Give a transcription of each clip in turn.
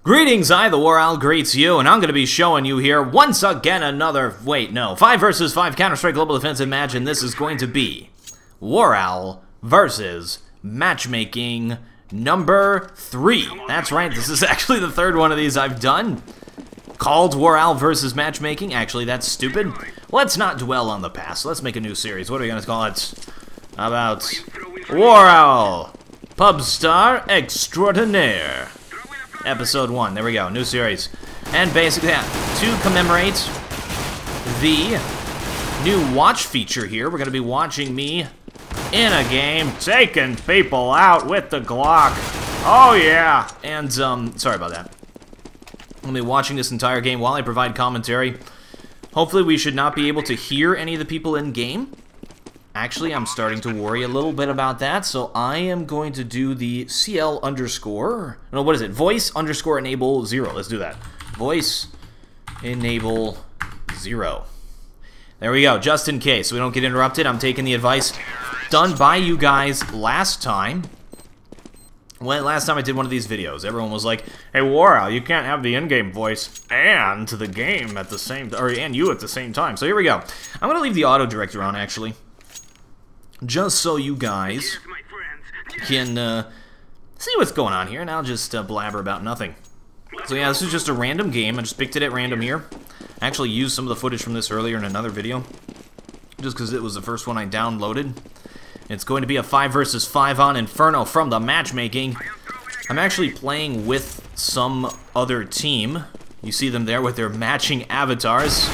Greetings, TheWarOwl greets you, and I'm going to be showing you here once again another, 5 versus 5 Counter-Strike Global Offensive match, and this is going to be WarOwl versus matchmaking number 3. That's right, this is actually the third one of these I've done, called WarOwl versus matchmaking. Actually, that's stupid. Let's not dwell on the past. Let's make a new series. What are we going to call it? How about WarOwl Pubstar Extraordinaire. Episode 1, there we go, new series. And basically, to commemorate the new watch feature here, we're going to be watching me in a game, taking people out with the Glock. Oh yeah! And, sorry about that. I'll be watching this entire game while I provide commentary. Hopefully we should not be able to hear any of the people in game. Actually, I'm starting to worry a little bit about that, so I am going to do the CL underscore, no, what is it? Voice underscore enable 0. Let's do that. Voice enable 0. There we go, just in case we don't get interrupted. I'm taking the advice done by you guys last time. Last time I did one of these videos, everyone was like, "Hey, WarOwl, you can't have the in-game voice and the game at the same, and you at the same time." So here we go. I'm gonna leave the auto director on, actually, just so you guys can see what's going on here, and I'll just blabber about nothing. So yeah, this is just a random game. I just picked it at random here. I actually used some of the footage from this earlier in another video, just because it was the first one I downloaded. It's going to be a 5 versus 5 on Inferno from the matchmaking. I'm actually playing with some other team. You see them there with their matching avatars.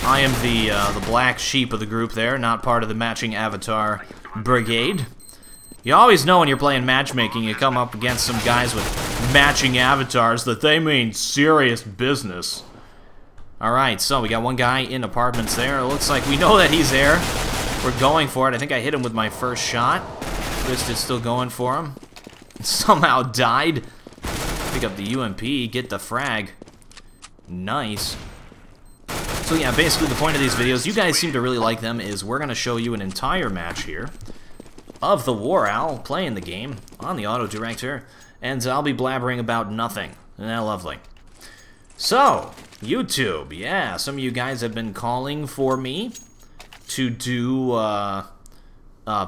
I am the black sheep of the group there, not part of the matching avatar brigade. You always know when you're playing matchmaking, you come up against some guys with matching avatars that they mean serious business. Alright, so we got one guy in apartments there. It looks like we know that he's there. We're going for it. I think I hit him with my first shot. Twist is still going for him. Somehow died. Pick up the UMP, get the frag. Nice. So yeah, basically the point of these videos, you guys seem to really like them, is we're going to show you an entire match here of the WarOwl playing the game on the auto director, and I'll be blabbering about nothing. Isn't that lovely? So, YouTube, yeah, some of you guys have been calling for me to do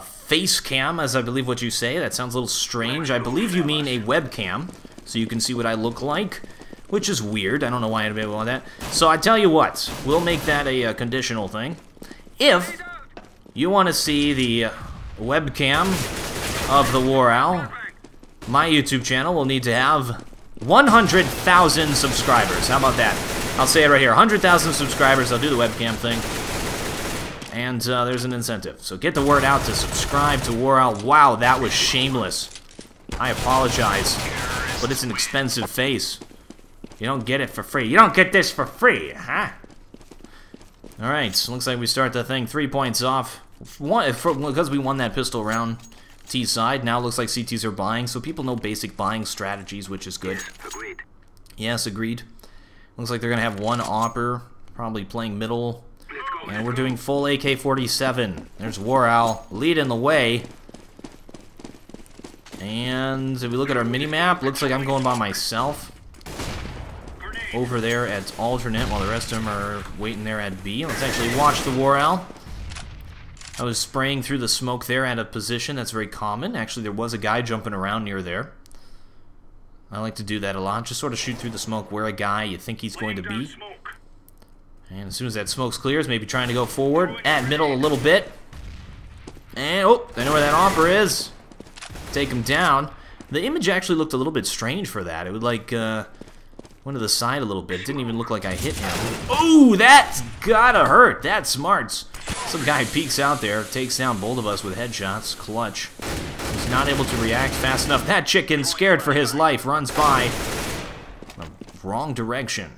face cam, as I believe what you say. That sounds a little strange. I believe you mean a webcam, so you can see what I look like, which is weird. I don't know why I'd be able to want that. So I tell you what, we'll make that a conditional thing. If you want to see the webcam of the WarOwl, my YouTube channel will need to have 100,000 subscribers. How about that? I'll say it right here. 100,000 subscribers, I'll do the webcam thing. And there's an incentive. So get the word out to subscribe to WarOwl. Wow, that was shameless. I apologize, but it's an expensive face. You don't get it for free. You don't get this for free, huh? Alright, so looks like we start the thing 3 points off. Because we won that pistol round, T side. Now it looks like CTs are buying, so people know basic buying strategies, which is good. Agreed. Yes, agreed. Looks like they're going to have one opper, probably playing middle. And we're doing full AK-47. There's WarOwl leading the way. And if we look at our mini-map, looks like I'm going by myself over there at alternate, while the rest of them are waiting there at B. Let's actually watch the WarOwl. I was spraying through the smoke there at a position that's very common. Actually, there was a guy jumping around near there. I like to do that a lot. Just sort of shoot through the smoke where a guy you think he's going to be. And as soon as that smoke clears, maybe trying to go forward at middle a little bit. And, oh, I know where that offer is. Take him down. The image actually looked a little bit strange for that. It would like, went to the side a little bit. It didn't even look like I hit him. Ooh, that's gotta hurt. That smarts. Some guy peeks out there, takes down both of us with headshots. Clutch. He's not able to react fast enough. That chicken, scared for his life, runs by the wrong direction.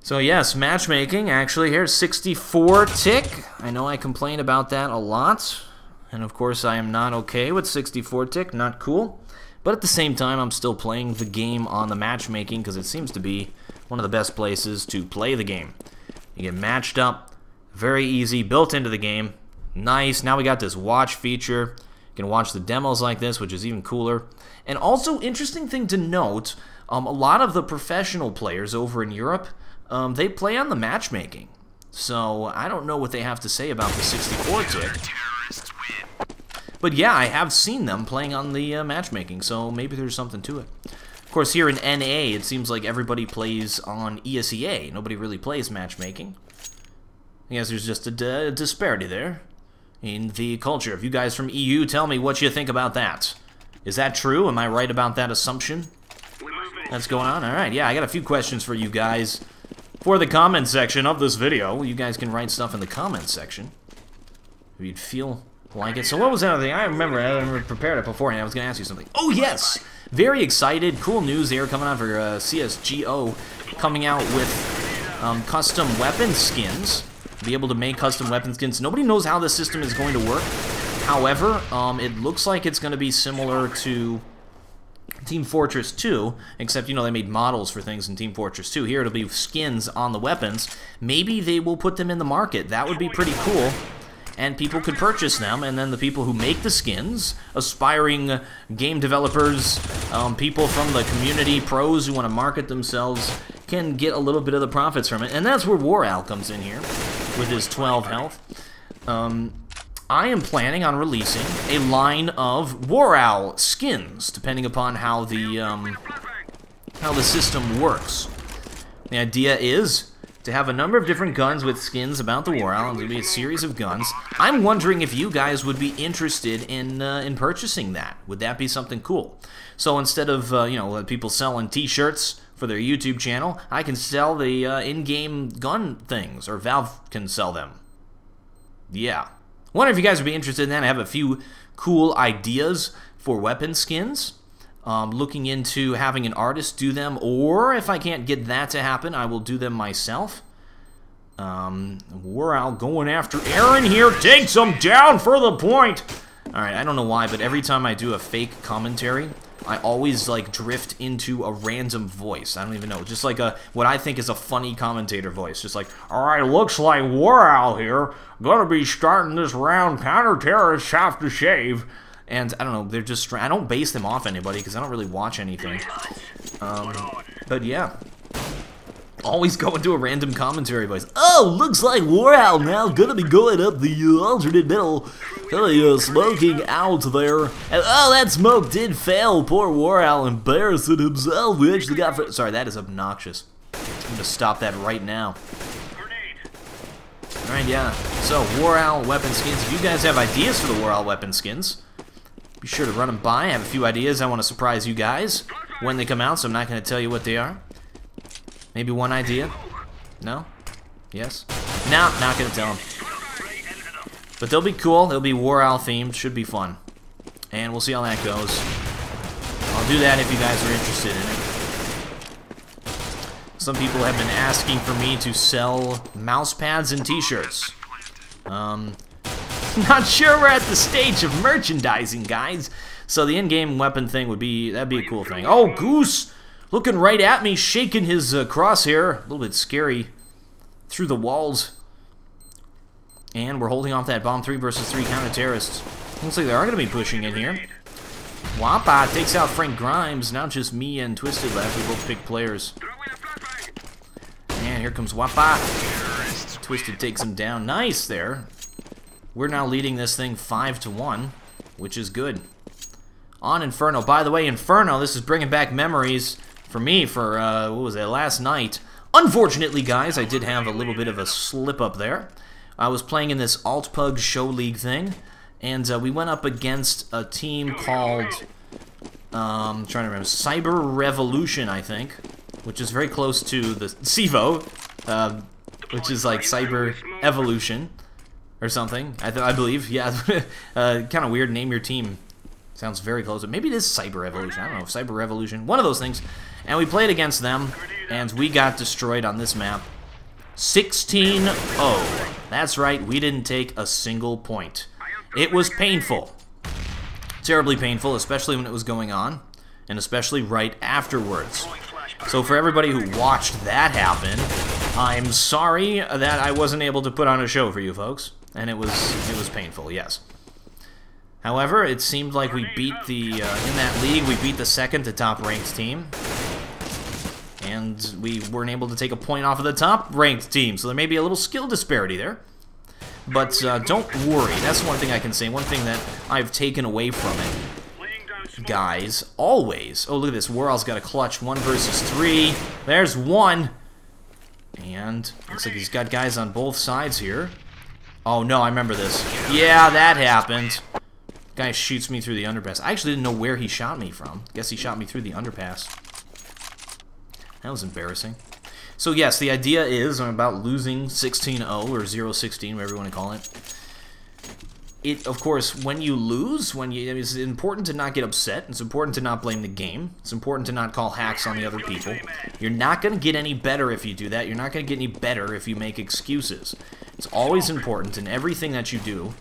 So yes, matchmaking, actually, here's 64 tick. I know I complain about that a lot. And of course, I am not okay with 64 tick, not cool. But at the same time, I'm still playing the game on the matchmaking because it seems to be one of the best places to play the game. You get matched up, very easy, built into the game. Nice, now we got this watch feature. can watch the demos like this, which is even cooler. And also, interesting thing to note, a lot of the professional players over in Europe, they play on the matchmaking. So, I don't know what they have to say about the 64 tick. But yeah, I have seen them playing on the matchmaking, so maybe there's something to it. Of course, here in NA, it seems like everybody plays on ESEA. Nobody really plays matchmaking. I guess there's just a disparity there in the culture. If you guys from EU, tell me what you think about that. Is that true? Am I right about that assumption that's going on? Alright, yeah, I got a few questions for you guys for the comment section of this video. You guys can write stuff in the comment section if you'd feel like it. So what was that other thing? I remember prepared it beforehand. I was going to ask you something. Oh, yes! Very excited. Cool news here coming out for CSGO, coming out with custom weapon skins. Be able to make custom weapon skins. Nobody knows how the system is going to work. However, it looks like it's going to be similar to Team Fortress 2, except, you know, they made models for things in Team Fortress 2. Here it'll be skins on the weapons. Maybe they will put them in the market. That would be pretty cool. And people could purchase them, and then the people who make the skins, aspiring game developers, people from the community, pros who want to market themselves, can get a little bit of the profits from it. And that's where WarOwl comes in here, with his 12 health. I am planning on releasing a line of WarOwl skins, depending upon how the system works. The idea is to have a number of different guns with skins about the WarOwl, and to be a series of guns. I'm wondering if you guys would be interested in purchasing that. Would that be something cool? So instead of you know, people selling T-shirts for their YouTube channel, I can sell the in-game gun things, or Valve can sell them. Yeah. Wonder if you guys would be interested in that. I have a few cool ideas for weapon skins. Looking into having an artist do them, or if I can't get that to happen, I will do them myself. WarOwl going after Aaron here, takes him down for the point. Alright, I don't know why, but every time I do a fake commentary, I always, like, drift into a random voice. I don't even know, just like what I think is a funny commentator voice. Just like, alright, looks like WarOwl here, gonna be starting this round, counter-terrorists have to shave. And, I don't know, they're just, I don't base them off anybody, because I don't really watch anything. But yeah. Always go into a random commentary voice. Oh, looks like WarOwl now gonna be going up the alternate middle. Smoking out there. And, oh, that smoke did fail. Poor WarOwl embarrassing himself. We actually got... Sorry, that is obnoxious. I'm gonna stop that right now. Alright, yeah. So, WarOwl weapon skins. If you guys have ideas for the WarOwl weapon skins, be sure to run them by. I have a few ideas I want to surprise you guys when they come out, so I'm not going to tell you what they are. Maybe one idea? No? Yes? No, not going to tell them. But they'll be cool. They'll be WarOwl themed. Should be fun. And we'll see how that goes. I'll do that if you guys are interested in it. Some people have been asking for me to sell mouse pads and t-shirts. Not sure we're at the stage of merchandising, guys. So the in-game weapon thing would be, that'd be a cool thing. Oh, Goose! Looking right at me, shaking his crosshair. A little bit scary. Through the walls. And we're holding off that bomb 3 versus 3 counter-terrorists. Looks like they are going to be pushing in here. Wappa takes out Frank Grimes. Now just me and Twisted left. We both pick players. And here comes Wappa. Twisted takes him down. Nice there. We're now leading this thing 5-1, which is good. On Inferno. By the way, Inferno, this is bringing back memories for me for, what was it, last night. Unfortunately, guys, I did have a little bit of a slip-up there. I was playing in this Alt-Pug Show League thing, and we went up against a team called, I'm trying to remember, Cyber Revolution, I think, which is very close to the CEVO, which is like Cyber Evolution. Or something, I believe. Yeah, kind of weird. Name your team. Sounds very close. Maybe it is Cyber Evolution. I don't know. Cyber Revolution. One of those things. And we played against them, and we got destroyed on this map. 16-0. That's right. We didn't take a single point. It was painful. Terribly painful, especially when it was going on, and especially right afterwards. So for everybody who watched that happen, I'm sorry that I wasn't able to put on a show for you folks. And it was painful, yes. However, it seemed like we beat the, in that league, we beat the second to top ranked team. And we weren't able to take a point off of the top ranked team, so there may be a little skill disparity there. But don't worry, that's one thing I can say, one thing that I've taken away from it. Guys, always, oh look at this, WarOwl's got a clutch, 1 versus 3, there's one. And looks like he's got guys on both sides here. Oh no, I remember this. Yeah, that happened. Guy shoots me through the underpass. I actually didn't know where he shot me from. Guess he shot me through the underpass. That was embarrassing. So yes, the idea is I'm about losing 16-0 or 0-16, whatever you want to call it. Of course, when you lose, it's important to not get upset. It's important to not blame the game. It's important to not call hacks on the other people. You're not going to get any better if you do that. You're not going to get any better if you make excuses. It's always important in everything that you do.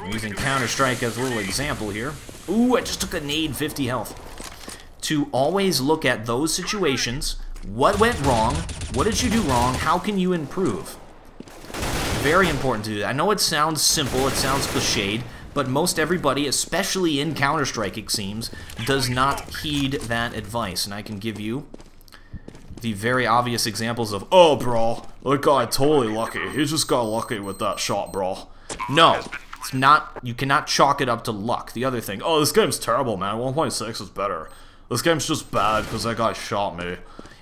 I'm using Counter-Strike as a little example here. Ooh, I just took a nade, 50 health. To always look at those situations. What went wrong? What did you do wrong? How can you improve? Very important to do that. I know it sounds simple, it sounds cliched, but most everybody, especially in Counter-Strike it seems, does not heed that advice. And I can give you the very obvious examples of, oh bro, that guy totally lucky. He just got lucky with that shot, bro. No. It's not, you cannot chalk it up to luck. The other thing, oh, this game's terrible, man. 1.6 is better. This game's just bad because that guy shot me.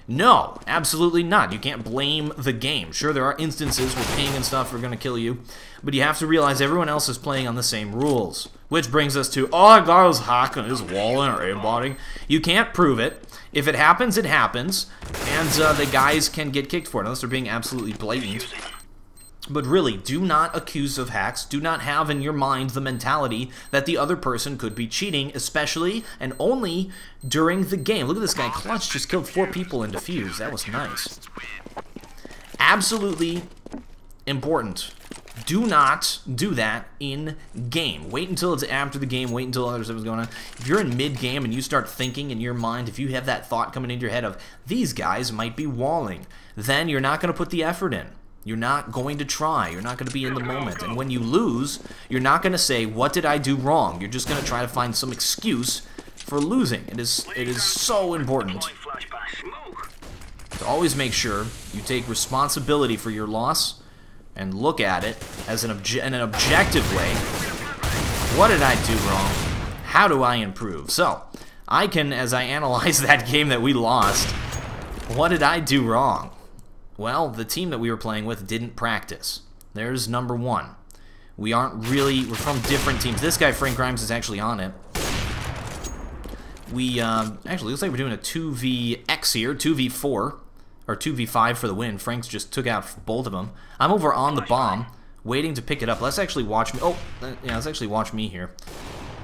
No, absolutely not. You can't blame the game. Sure, there are instances where ping and stuff are going to kill you, but you have to realize everyone else is playing on the same rules. Which brings us to, oh, that guy was hacking his walling or aimbotting. You can't prove it. If it happens, and the guys can get kicked for it, unless they're being absolutely blatant. But really, do not accuse of hacks. Do not have in your mind the mentality that the other person could be cheating, especially and only during the game. Look at this guy. Clutch just killed 4 people in defuse. That was nice. Absolutely important. Do not do that in game. Wait until it's after the game. Wait until other stuff is going on. If you're in mid-game and you start thinking in your mind, if you have that thought coming into your head of, these guys might be walling, then you're not going to put the effort in. You're not going to try. You're not going to be in the moment. And when you lose, you're not going to say, what did I do wrong? You're just going to try to find some excuse for losing. It is so important to always make sure you take responsibility for your loss and look at it as in an objective way. What did I do wrong? How do I improve? So, I can, as I analyze that game that we lost, what did I do wrong? Well, the team that we were playing with didn't practice. There's number one. We're from different teams. This guy, Frank Grimes, is actually on it. Actually, looks like we're doing a 2vx here, 2v4, or 2v5 for the win. Frank's just took out both of them. I'm over on the bomb, waiting to pick it up. Let's actually watch me. Oh, yeah, let's actually watch me here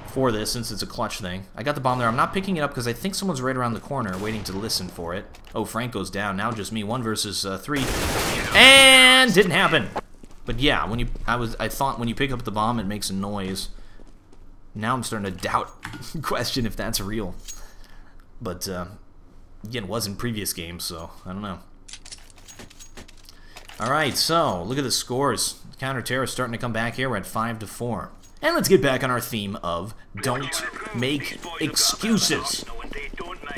for this, since it's a clutch thing. I got the bomb there. I'm not picking it up because I think someone's right around the corner waiting to listen for it. Oh, Frank goes down. Now just me. 1 versus 3. And didn't happen. But yeah, I thought when you pick up the bomb, it makes a noise. Now I'm starting to doubt, question if that's real. But again, it was in previous games, so I don't know. All right, so look at the scores. Counter-Terror is starting to come back here. We're at 5-4. And let's get back on our theme of don't make excuses.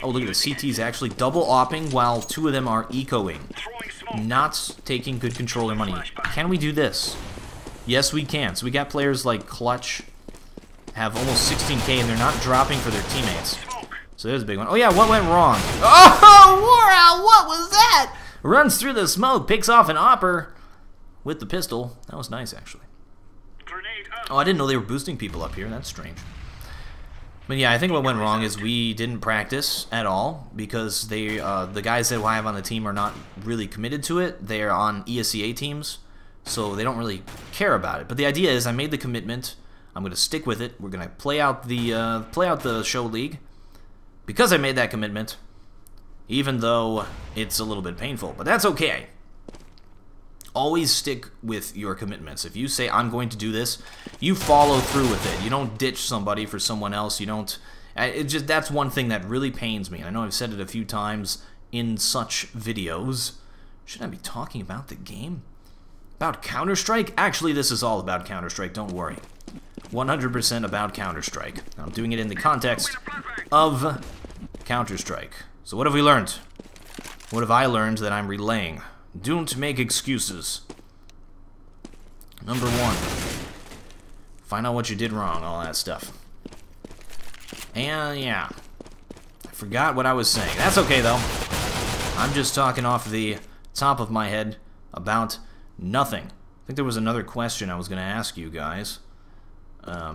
Oh, look at this. CT's actually double opping while 2 of them are ecoing. Not taking good control of their money. Can we do this? Yes, we can. So we got players like Clutch have almost 16k and they're not dropping for their teammates. So there's a big one. Oh yeah, what went wrong? Oh, WarOwl, what was that? Runs through the smoke, picks off an opper with the pistol. That was nice, actually. Oh, I didn't know they were boosting people up here. That's strange. But yeah, I think what went wrong is we didn't practice at all because the guys that I have on the team are not really committed to it. They're on ESEA teams, so they don't really care about it. But the idea is I made the commitment. I'm going to stick with it. We're going to play out the show league because I made that commitment, even though it's a little bit painful. But that's okay. Always stick with your commitments. If you say, I'm going to do this, you follow through with it. You don't ditch somebody for someone else. You don't... that's one thing that really pains me. I know I've said it a few times in such videos. Should I be talking about the game? About Counter-Strike? Actually, this is all about Counter-Strike. Don't worry. 100% about Counter-Strike. I'm doing it in the context of Counter-Strike. So what have we learned? What have I learned that I'm relaying? Don't make excuses. Number 1. Find out what you did wrong, all that stuff. And yeah. I forgot what I was saying. That's okay, though. I'm just talking off the top of my head about nothing. I think there was another question I was going to ask you guys.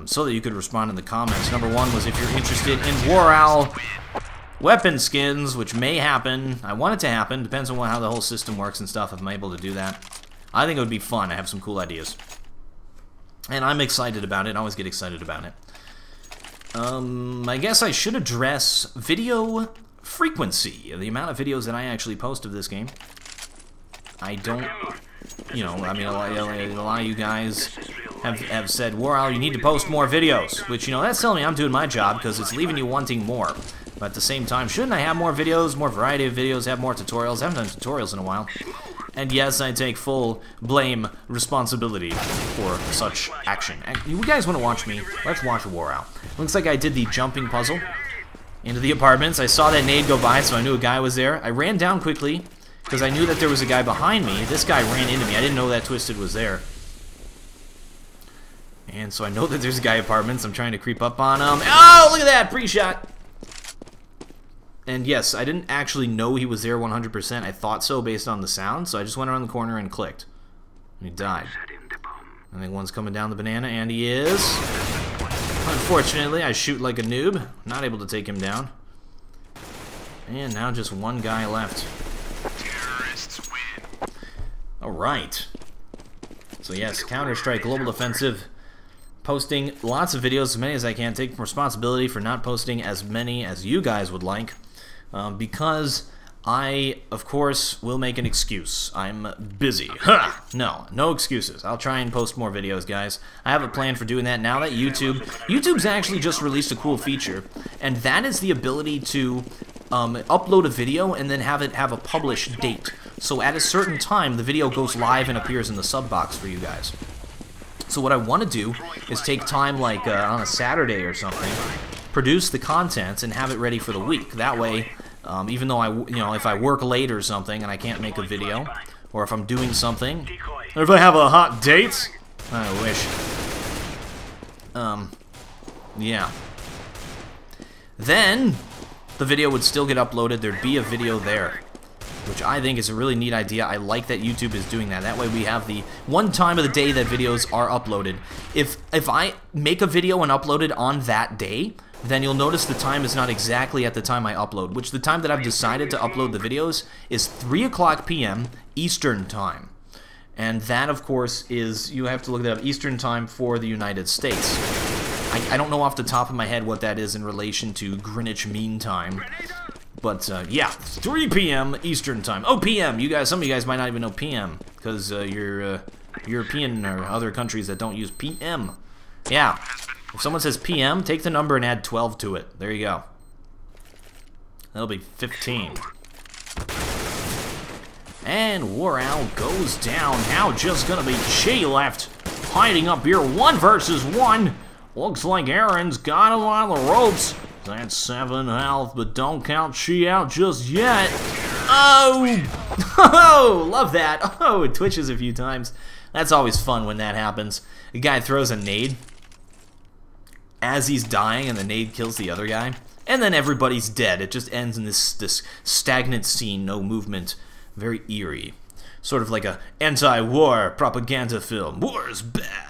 So that you could respond in the comments. Number 1 was if you're interested in WarOwl weapon skins, which may happen. I want it to happen. Depends on how the whole system works and stuff, if I'm able to do that. I think it would be fun. I have some cool ideas. And I'm excited about it. I always get excited about it. I guess I should address video frequency. The amount of videos that I actually post of this game. I don't... You know, I mean, a lot of you guys have said, WarOwl, you need to post more videos. Which, you know, that's telling me I'm doing my job because it's leaving you wanting more. But at the same time, shouldn't I have more videos, more variety of videos, have more tutorials? I haven't done tutorials in a while. And yes, I take full blame responsibility for such action. You guys want to watch me? Let's watch WarOwl. Looks like I did the jumping puzzle into the apartments. I saw that nade go by, so I knew a guy was there. I ran down quickly because I knew that there was a guy behind me. This guy ran into me. I didn't know that Twisted was there. And so I know that there's a guy apartments. I'm trying to creep up on him. Oh, look at that! Pre-shot! And yes, I didn't actually know he was there 100%. I thought so based on the sound, so I just went around the corner and clicked. And he died. I think one's coming down the banana, and he is. Unfortunately, I shoot like a noob. Not able to take him down. And now just one guy left. Alright. So yes, Counter-Strike Global Offensive. Posting lots of videos, as many as I can. Take responsibility for not posting as many as you guys would like. Because I, of course, will make an excuse. I'm busy. Ha! No excuses. I'll try and post more videos, guys. I have a plan for doing that now that YouTube's actually just released a cool feature, and that is the ability to upload a video and then have it have a published date. So at a certain time, the video goes live and appears in the sub box for you guys. So what I want to do is take time, like on a Saturday or something, produce the content and have it ready for the week. That way, even though if I work late or something and I can't make a video, or if I'm doing something, or if I have a hot date, I wish. Yeah. Then the video would still get uploaded. There'd be a video there, which I think is a really neat idea. I like that YouTube is doing that. That way we have the one time of the day that videos are uploaded. If I make a video and upload it on that day, then you'll notice the time is not exactly at the time I upload, which the time that I've decided to upload the videos is 3:00 p.m. Eastern Time. And that, of course, is, you have to look that up, Eastern Time for the United States. I don't know off the top of my head what that is in relation to Greenwich Mean Time. But, yeah, 3 p.m. Eastern Time. Oh, p.m. You guys, some of you guys might not even know p.m. because you're European or other countries that don't use p.m. Yeah. If someone says p.m., take the number and add 12 to it. There you go. That'll be 15. And WarOwl goes down. Now just gonna be Chi left. Hiding up here. 1 versus 1. Looks like Aaron's got him on the ropes. That's 7 health, but don't count Chi out just yet. Oh! Oh! Love that. Oh, it twitches a few times. That's always fun when that happens. The guy throws a nade as he's dying, and the nade kills the other guy. And then everybody's dead. It just ends in this stagnant scene, no movement. Very eerie. Sort of like a anti-war propaganda film. War is bad.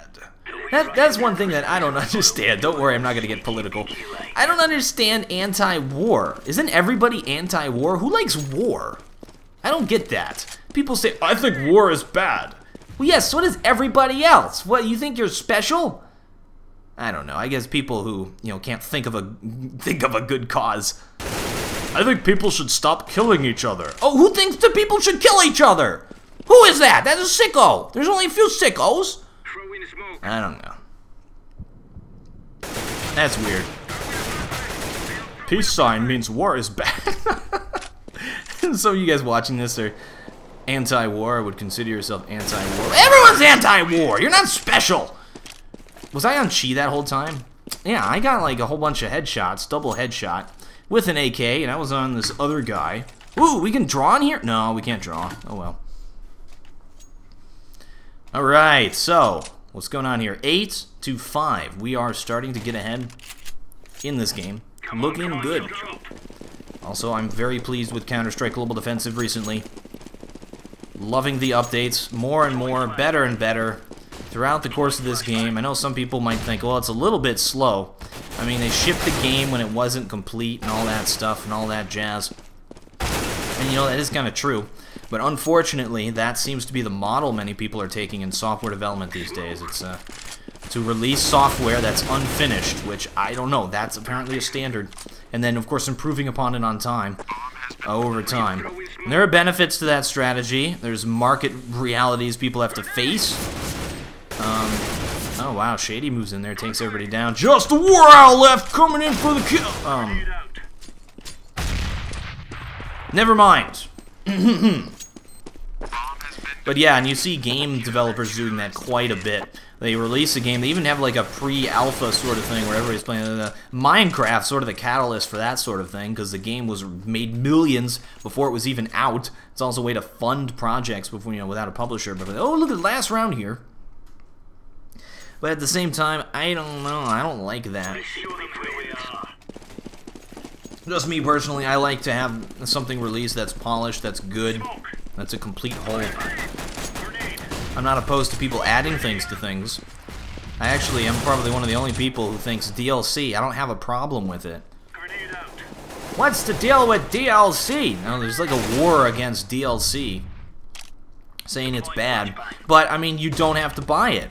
That's one thing that I don't understand. Don't worry, I'm not going to get political. I don't understand anti-war. Isn't everybody anti-war? Who likes war? I don't get that. People say, I think war is bad. Well, yes, so does everybody else. What, you think you're special? I don't know. I guess people who, can't think of a good cause. I think people should stop killing each other. Oh, who thinks that people should kill each other? Who is that? That's a sicko. There's only a few sickos. I don't know. That's weird. Peace sign means war is bad. Some of you guys watching this are anti-war, would consider yourself anti-war. Everyone's anti-war. You're not special. Was I on Chi that whole time? Yeah, I got like a whole bunch of headshots, double headshot, with an AK, and I was on this other guy. Ooh, we can draw in here? No, we can't draw. Oh well. Alright, so, what's going on here? 8-5. We are starting to get ahead in this game. Looking good. Also, I'm very pleased with Counter-Strike Global Defensive recently. Loving the updates. More and more, better and better throughout the course of this game. I know some people might think, well, it's a little bit slow. I mean, they shipped the game when it wasn't complete and all that stuff and all that jazz. And you know, that is kind of true. But unfortunately, that seems to be the model many people are taking in software development these days. It's to release software that's unfinished, which I don't know. That's apparently a standard. And then, of course, improving upon it on time, over time. And there are benefits to that strategy. There's market realities people have to face. Oh wow, Shady moves in there, takes everybody down. Just the WarOwl left, coming in for the kill. Never mind. But yeah, and you see game developers doing that quite a bit. They release a game, they even have like a pre-alpha sort of thing where everybody's playing. Minecraft, sort of the catalyst for that sort of thing, because the game was made millions before it was even out. It's also a way to fund projects before, you know, without a publisher. But oh, look at the last round here. But at the same time, I don't know, I don't like that. Just me personally, I like to have something released that's polished, that's good, that's a complete whole. I'm not opposed to people adding things to things. I actually am probably one of the only people who thinks DLC. I don't have a problem with it. What's the deal with DLC? No, there's like a war against DLC, saying it's bad. But, I mean, you don't have to buy it.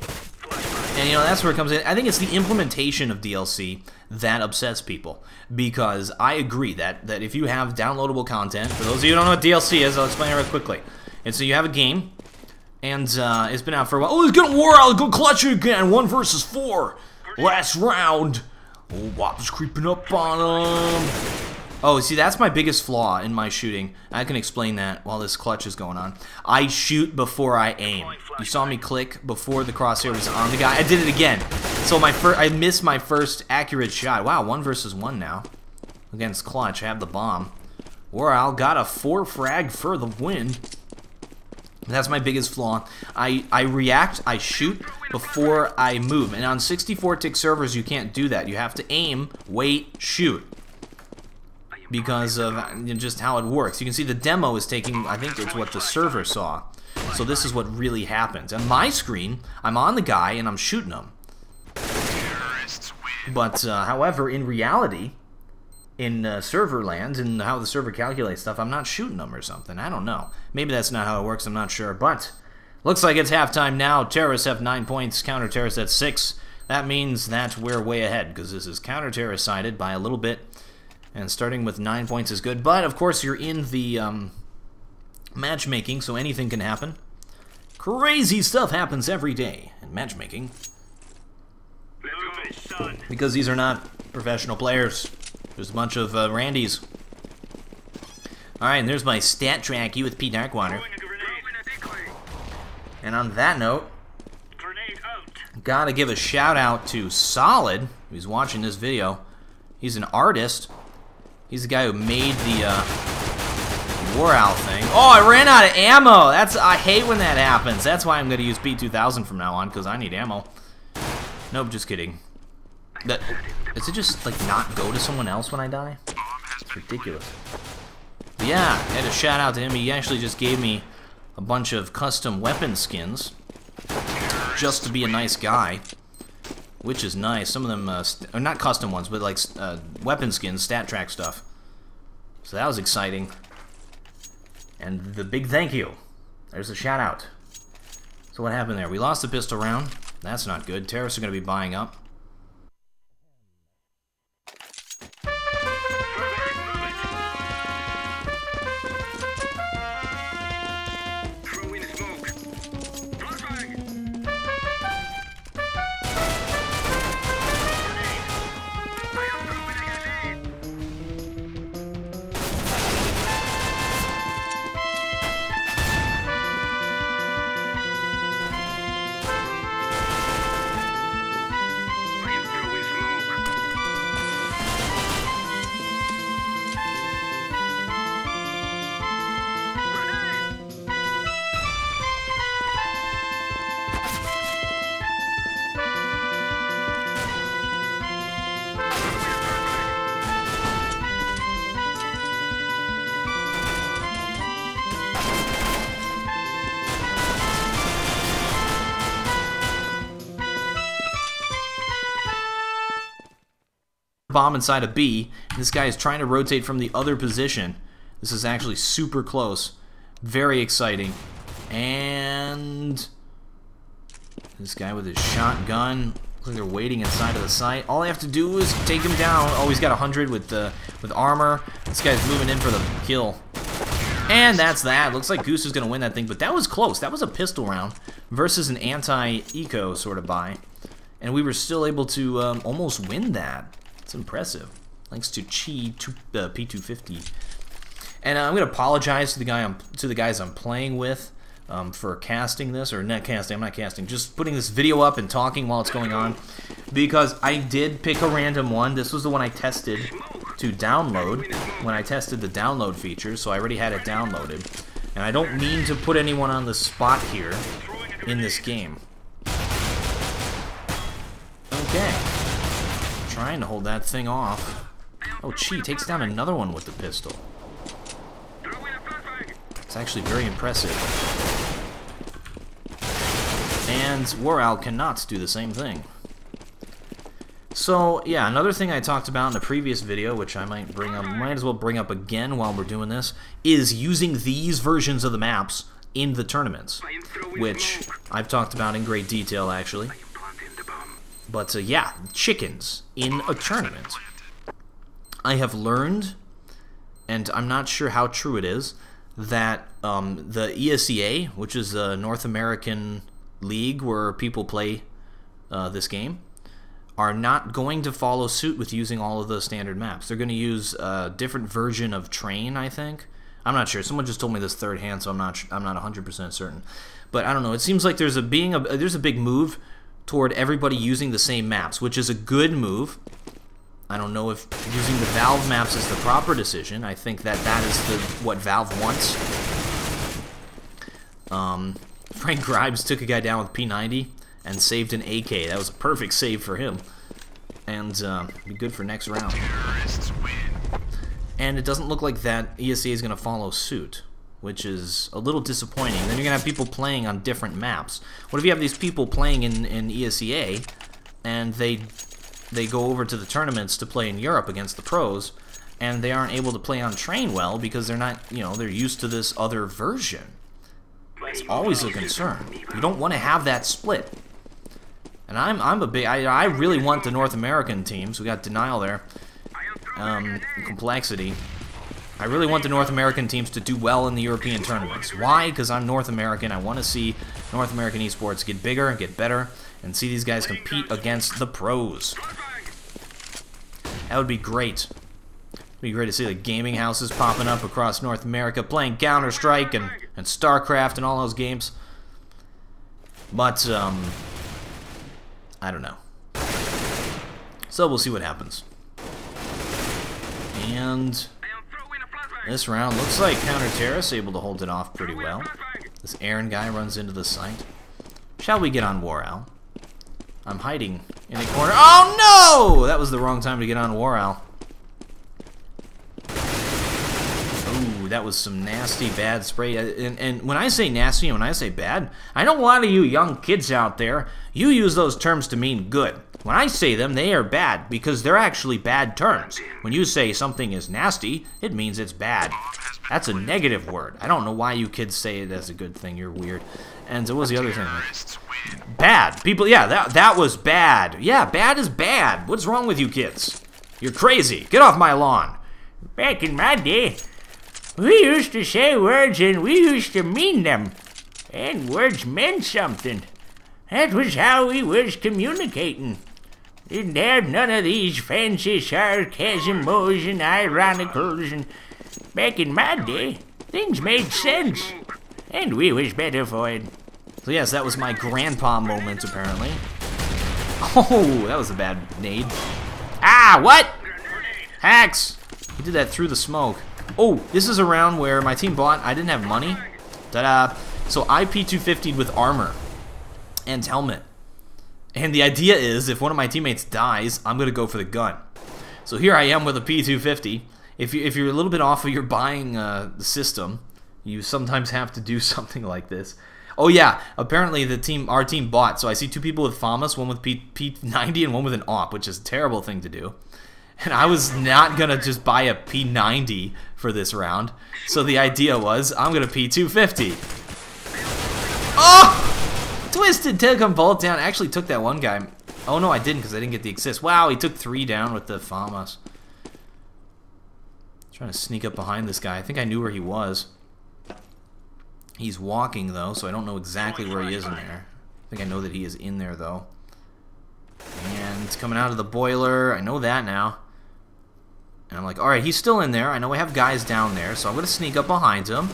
And, you know, that's where it comes in. I think it's the implementation of DLC that upsets people. Because I agree that if you have downloadable content, for those of you who don't know what DLC is, I'll explain it real quickly. And so you have a game, and it's been out for a while. Oh, he's gonna WarOwl, go clutch it again, 1 versus 4. Last round. Oh, Wop's creeping up on him. Oh, see, that's my biggest flaw in my shooting. I can explain that while this clutch is going on. I shoot before I aim. You saw me click before the crosshair was on the guy. I did it again. So I missed my first accurate shot. Wow, 1 versus 1 now. Against clutch, I have the bomb. WarOwl got a 4 frag for the win. That's my biggest flaw. I react, I shoot before I move. And on 64-tick servers, you can't do that. You have to aim, wait, shoot. Because of just how it works. You can see the demo is taking, I think it's what the server saw. So this is what really happens. On my screen, I'm on the guy and I'm shooting him. But, however, in reality, in server land, and how the server calculates stuff, I'm not shooting them or something. I don't know. Maybe that's not how it works, I'm not sure. But, looks like it's halftime now. Terrorists have 9 points, counter-terrorists at 6. That means that we're way ahead, because this is counter-terrorist sided by a little bit. And starting with 9 points is good. But, of course, you're in the matchmaking, so anything can happen. Crazy stuff happens every day in matchmaking. Because these are not professional players. There's a bunch of Randys. Alright, and there's my stat track, you with P Darkwater. And on that note, gotta give a shout out to Solid, who's watching this video. He's an artist. He's the guy who made the WarOwl thing. Oh, I ran out of ammo! I hate when that happens. That's why I'm gonna use P2000 from now on, because I need ammo. Nope, just kidding. Does it just, like, not go to someone else when I die? It's ridiculous. But yeah, I had a shout out to him. He actually just gave me a bunch of custom weapon skins. Just to be a nice guy. Which is nice. Some of them, are not custom ones, but like weapon skins, stat track stuff. So that was exciting. And the big thank you. There's a shout out. So what happened there? We lost the pistol round. That's not good. Terrorists are going to be buying up. bomb inside a B. This guy is trying to rotate from the other position. This is actually super close. Very exciting. And this guy with his shotgun. Looks like they're waiting inside of the site. All they have to do is take him down. Oh, he's got 100 with armor. This guy's moving in for the kill. And that's that. Looks like Goose is going to win that thing, but that was close. That was a pistol round versus an anti-eco sort of buy. And we were still able to almost win that. It's impressive. Thanks to P250. And I'm going to apologize to the guys I'm playing with for casting this, or not casting, I'm not casting, just putting this video up and talking while it's going on, because I did pick a random one. This was the one I tested to download when I tested the download feature, so I already had it downloaded. And I don't mean to put anyone on the spot here in this game. Okay. Trying to hold that thing off. Oh, gee, takes down another one with the pistol. It's actually very impressive. And WarOwl cannot do the same thing. So, yeah, another thing I talked about in the previous video, which I might as well bring up again while we're doing this, is using these versions of the maps in the tournaments, which I've talked about in great detail, actually. But, yeah, chickens in a tournament. I have learned, and I'm not sure how true it is, that the ESEA, which is the North American league where people play this game, are not going to follow suit with using all of the standard maps. They're going to use a different version of Train, I think. I'm not sure. Someone just told me this third hand, so I'm not 100% certain. But I don't know. It seems like there's a big move toward everybody using the same maps, which is a good move. I don't know if using the Valve maps is the proper decision. I think that is what Valve wants. Frank Grimes took a guy down with P90 and saved an AK. That was a perfect save for him. And be good for next round. And it doesn't look like that ESA is going to follow suit, which is a little disappointing. Then you're going to have people playing on different maps. What if you have these people playing in ESEA and they go over to the tournaments to play in Europe against the pros, and they aren't able to play on Train well because they're not, they're used to this other version. It's always a concern. You don't want to have that split. And I really want the North American teams. We got Denial there. Complexity. I really want the North American teams to do well in the European tournaments. Why? Because I'm North American. I want to see North American esports get bigger and get better, and see these guys compete against the pros. That would be great. It'd be great to see the gaming houses popping up across North America, playing Counter-Strike and StarCraft and all those games. But, I don't know. So we'll see what happens. And this round looks like Counter-Terrorist able to hold it off pretty well. This Aaron guy runs into the site. Shall we get on WarOwl? I'm hiding in a corner. Oh no! That was the wrong time to get on WarOwl. Ooh, that was some nasty, bad spray. And when I say nasty and when I say bad, I know a lot of you young kids out there, you use those terms to mean good. When I say them, they are bad because they're actually bad terms. When you say something is nasty, it means it's bad. That's a negative word. I don't know why you kids say it as a good thing. You're weird. And so what was the other thing? Bad. People, yeah, that was bad. Yeah, bad is bad. What's wrong with you kids? You're crazy. Get off my lawn. Back in my day, we used to say words and we used to mean them. And words meant something. That was how we was communicating. Didn't have none of these fancy sarcasmos and ironicals. And back in my day, things made sense. And we was better for it. So yes, that was my grandpa moment, apparently. Oh, that was a bad nade. Ah, what? Hacks! He did that through the smoke. Oh, this is a round where my team bought. I didn't have money. Ta-da! So I P250'd with armor and helmet. And the idea is, if one of my teammates dies, I'm going to go for the gun. So here I am with a P250. If you're a little bit off of your buying the system, you sometimes have to do something like this. Oh yeah, apparently our team bought. So I see two people with FAMAS, one with P90 and one with an AWP, which is a terrible thing to do. And I was not gonna just buy a P90 for this round. So the idea was, I'm gonna P250. Oh! Twisted took them both down. Actually took that one guy. Oh no, I didn't because I didn't get the assist. Wow, he took 3 down with the FAMAS. Trying to sneak up behind this guy. I think I knew where he was. He's walking though, so I don't know exactly where he is in there. I think I know that he is in there though. And it's coming out of the boiler. I know that now. And I'm like, alright, he's still in there. I know I have guys down there, so I'm going to sneak up behind him.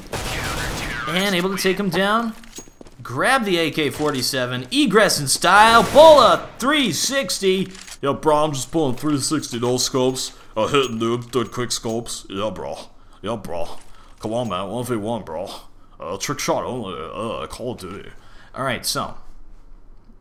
And able to take him down. Grab the AK-47. Egress in style. Pull a 360. Yeah, bro, I'm just pulling 360, no scopes. Hitting the quick scopes. Yeah, bro. Yeah, bro. Come on, man. 1v1, bro. Trick shot only. Call of Duty. Alright, so.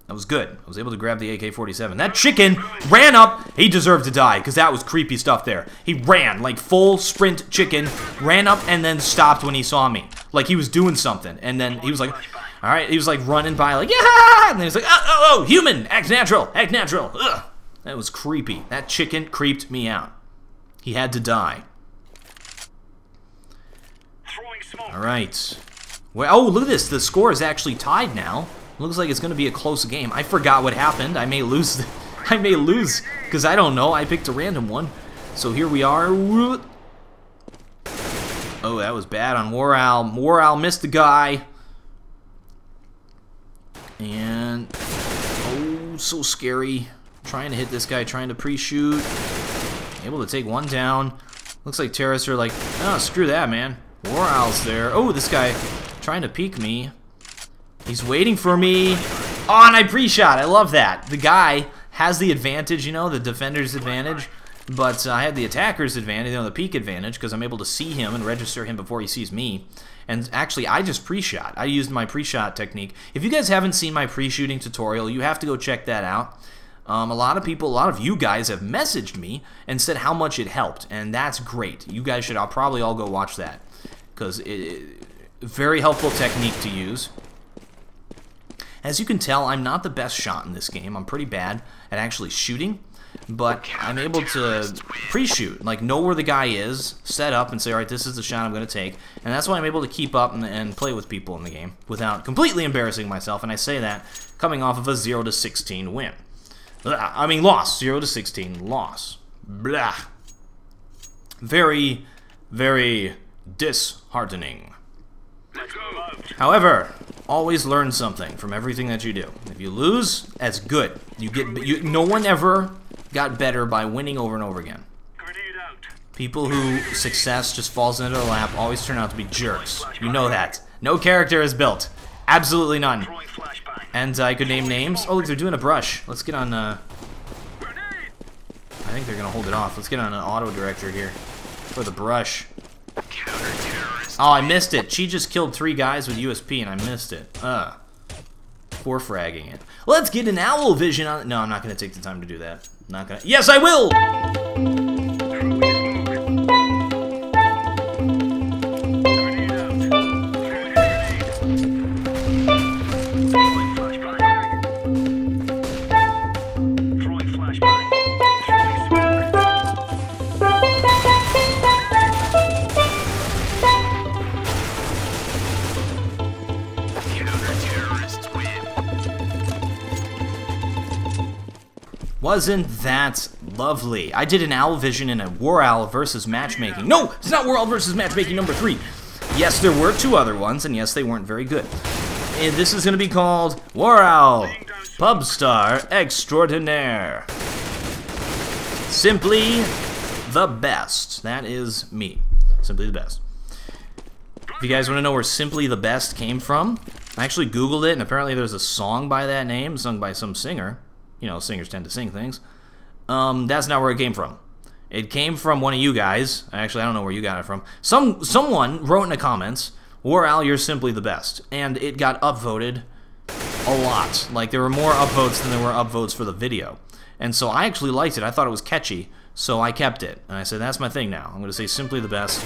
That was good. I was able to grab the AK-47. That chicken ran up. He deserved to die, because that was creepy stuff there. He ran, like full sprint chicken, ran up and then stopped when he saw me. Like he was doing something. And then he was like, alright, he was like running by like, yeah! And then he was like, oh, human! Act natural! Act natural! Ugh! That was creepy. That chicken creeped me out. He had to die. Alright. Well, oh, look at this. The score is actually tied now. Looks like it's going to be a close game. I forgot what happened. I may lose. I may lose because I don't know. I picked a random one. So here we are. Oh, that was bad on WarOwl. WarOwl missed the guy. And oh, so scary. Trying to hit this guy, trying to pre-shoot. Able to take one down. Looks like terrorists are like, oh, screw that, man. WarOwl's there. Oh, this guy trying to peek me. He's waiting for me. Oh, and I pre-shot. I love that. The guy has the advantage, you know, the defender's advantage. But I had the attacker's advantage, you know, the peek advantage, because I'm able to see him and register him before he sees me. And actually, I just pre-shot. I used my pre-shot technique. If you guys haven't seen my pre-shooting tutorial, you have to go check that out. A lot of people, a lot of you guys have messaged me and said how much it helped. And that's great. You guys should probably all go watch that. Because very helpful technique to use. As you can tell, I'm not the best shot in this game. I'm pretty bad at actually shooting, but I'm able to pre-shoot, like know where the guy is, set up, and say, all right, this is the shot I'm going to take, and that's why I'm able to keep up and play with people in the game without completely embarrassing myself, and I say that coming off of a 0-16 win. I mean, loss. 0-16 loss. Blah. Very, very disheartening. However, always learn something from everything that you do. If you lose, that's good. No one ever got better by winning over and over again. People who success just falls into their lap always turn out to be jerks. You know that. No character is built. Absolutely none. And I could name names. Oh, look, they're doing a brush. Let's get on, I think they're gonna hold it off. Let's get on an auto director here for the brush. Oh, I missed it. She just killed 3 guys with USP, and I missed it. Poor fragging it. Let's get an owl vision on it. No, I'm not going to take the time to do that. Not gonna. Yes, I will! Wasn't that lovely? I did an owl vision in a WarOwl versus matchmaking. No, it's not WarOwl versus matchmaking number 3. Yes, there were 2 other ones, and yes, they weren't very good. And this is going to be called WarOwl Pubstar Extraordinaire. Simply the best. That is me. Simply the best. If you guys want to know where Simply the Best came from, I actually Googled it, and apparently there's a song by that name, sung by some singer. You know, singers tend to sing things. That's not where it came from. It came from one of you guys. Actually, I don't know where you got it from. Someone wrote in the comments, WarOwl, you're simply the best. And it got upvoted a lot. Like, there were more upvotes than there were upvotes for the video. And so I actually liked it. I thought it was catchy, so I kept it. And I said, that's my thing now. I'm going to say simply the best.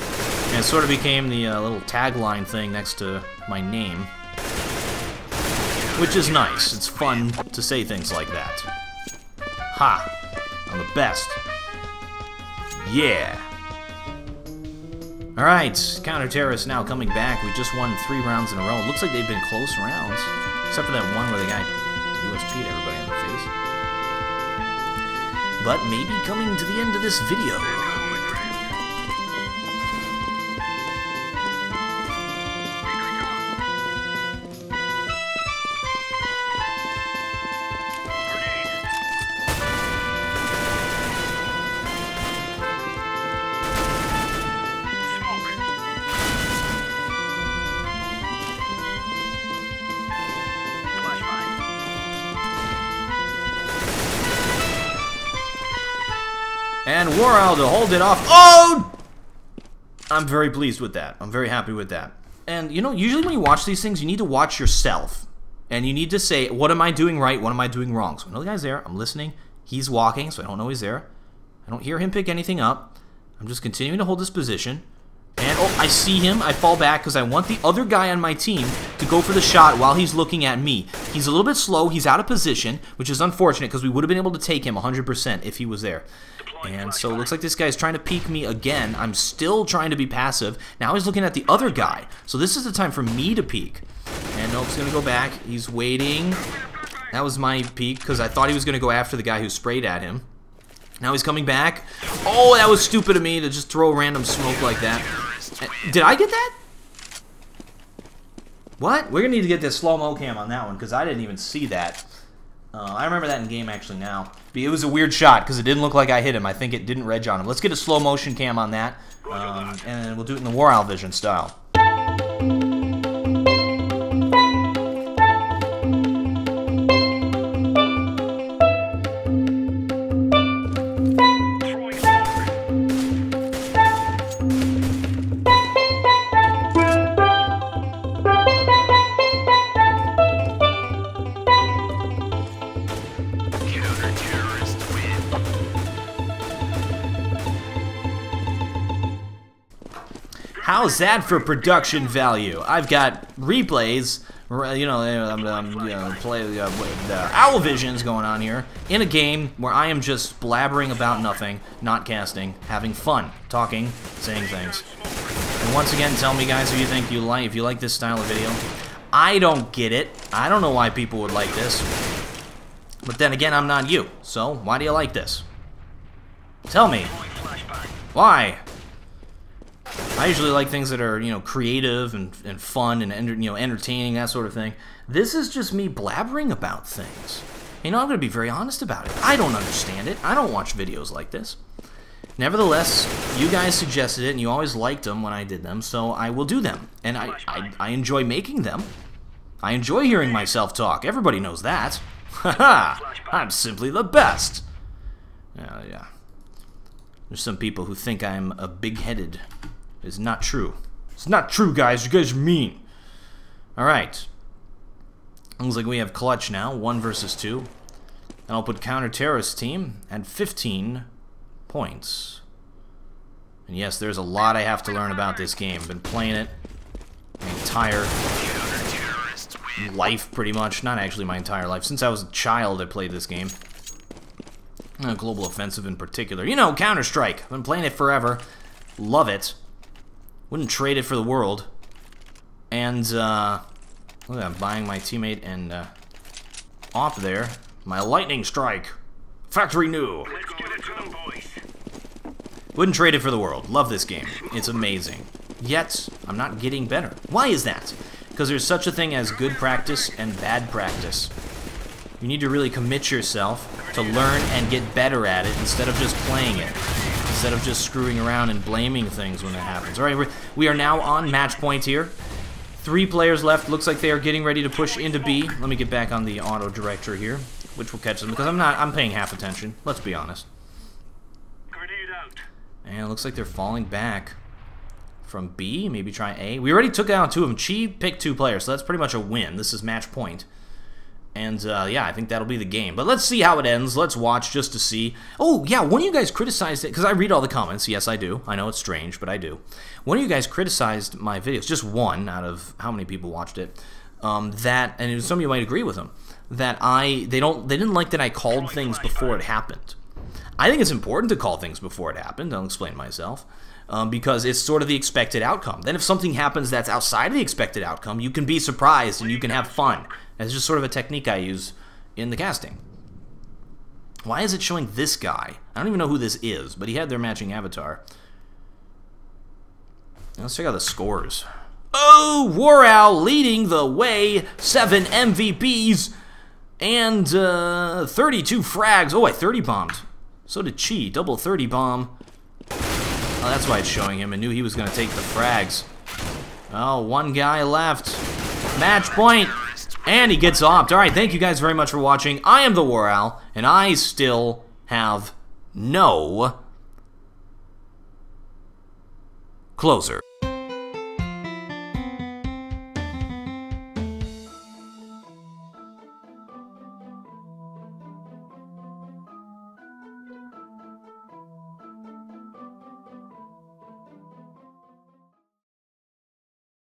And it sort of became the little tagline thing next to my name. Which is nice. It's fun to say things like that. Ha! I'm the best. Yeah. Alright, counter-terrorists now coming back. We just won 3 rounds in a row. It looks like they've been close rounds. Except for that one where the guy USP'd everybody in the face. But maybe coming to the end of this video. And WarOwl to hold it off. Oh! I'm very pleased with that. I'm very happy with that. And, you know, usually when you watch these things, you need to watch yourself. And you need to say, what am I doing right? What am I doing wrong? So I know the guy's there. I'm listening. He's walking, so I don't know he's there. I don't hear him pick anything up. I'm just continuing to hold this position. And, oh, I see him. I fall back because I want the other guy on my team to go for the shot while he's looking at me. He's a little bit slow. He's out of position, which is unfortunate because we would have been able to take him 100% if he was there. And so it looks like this guy's trying to peek me again. I'm still trying to be passive. Now he's looking at the other guy. So this is the time for me to peek. And Nope's going to go back. He's waiting. That was my peek because I thought he was going to go after the guy who sprayed at him. Now he's coming back. Oh, that was stupid of me to just throw random smoke like that. Did I get that? What? We're going to need to get this slow-mo cam on that one because I didn't even see that. I remember that in game actually now. It was a weird shot because it didn't look like I hit him. I think it didn't reg on him. Let's get a slow motion cam on that, and we'll do it in the WarOwl vision style. How's that for production value? I've got replays, you know, play the owl visions going on here in a game where I am just blabbering about nothing, not casting, having fun, talking, saying things. And once again, tell me, guys, if you like this style of video. I don't get it. I don't know why people would like this. But then again, I'm not you. So why do you like this? Tell me. Why? I usually like things that are, you know, creative and fun and, you know, entertaining, that sort of thing. This is just me blabbering about things. You know, I'm going to be very honest about it. I don't understand it. I don't watch videos like this. Nevertheless, you guys suggested it, and you always liked them when I did them, so I will do them. And I enjoy making them. I enjoy hearing myself talk. Everybody knows that. Haha! I'm simply the best. Yeah. There's some people who think I'm a big-headed. It's not true. It's not true, guys. You guys are mean. Alright. Looks like we have clutch now. 1 versus 2. And I'll put counter-terrorist team at 15 points. And yes, there's a lot I have to learn about this game. I've been playing it my entire life, pretty much. Not actually my entire life. Since I was a child, I played this game. Global Offensive in particular. You know, Counter-Strike. I've been playing it forever. Love it. Wouldn't trade it for the world. And, look at that, I'm buying my teammate and, off there. My lightning strike. Factory new. Wouldn't trade it for the world. Love this game. It's amazing. Yet, I'm not getting better. Why is that? Because there's such a thing as good practice and bad practice. You need to really commit yourself to learn and get better at it instead of just playing it. Instead of just screwing around and blaming things when it happens. Alright, we are now on match point here. 3 players left. Looks like they are getting ready to push into B. Let me get back on the auto director here, which will catch them because I'm paying half attention. Let's be honest. And it looks like they're falling back from B. Maybe try A. We already took out 2 of them. Chi picked 2 players, so that's pretty much a win. This is match point. And, yeah, I think that'll be the game. But let's see how it ends. Let's watch just to see. Oh, yeah, one of you guys criticized it, because I read all the comments. Yes, I do. I know it's strange, but I do. One of you guys criticized my videos, just one out of how many people watched it, and some of you might agree with them, that they didn't like that I called things before it happened. I think it's important to call things before it happened. I'll explain myself. Because it's sort of the expected outcome. Then if something happens that's outside of the expected outcome, you can be surprised and you can have fun. It's just sort of a technique I use in the casting. Why is it showing this guy? I don't even know who this is, but he had their matching avatar. Let's check out the scores. Oh, WarOwl leading the way. 7 MVPs and 32 frags. Oh, I 30 bombed. So did Chi. Double 30 bomb. Oh, that's why it's showing him. I knew he was going to take the frags. Oh, one guy left. Match point. And he gets opt. Alright, thank you guys very much for watching. I am TheWarOwl, and I still have no closer.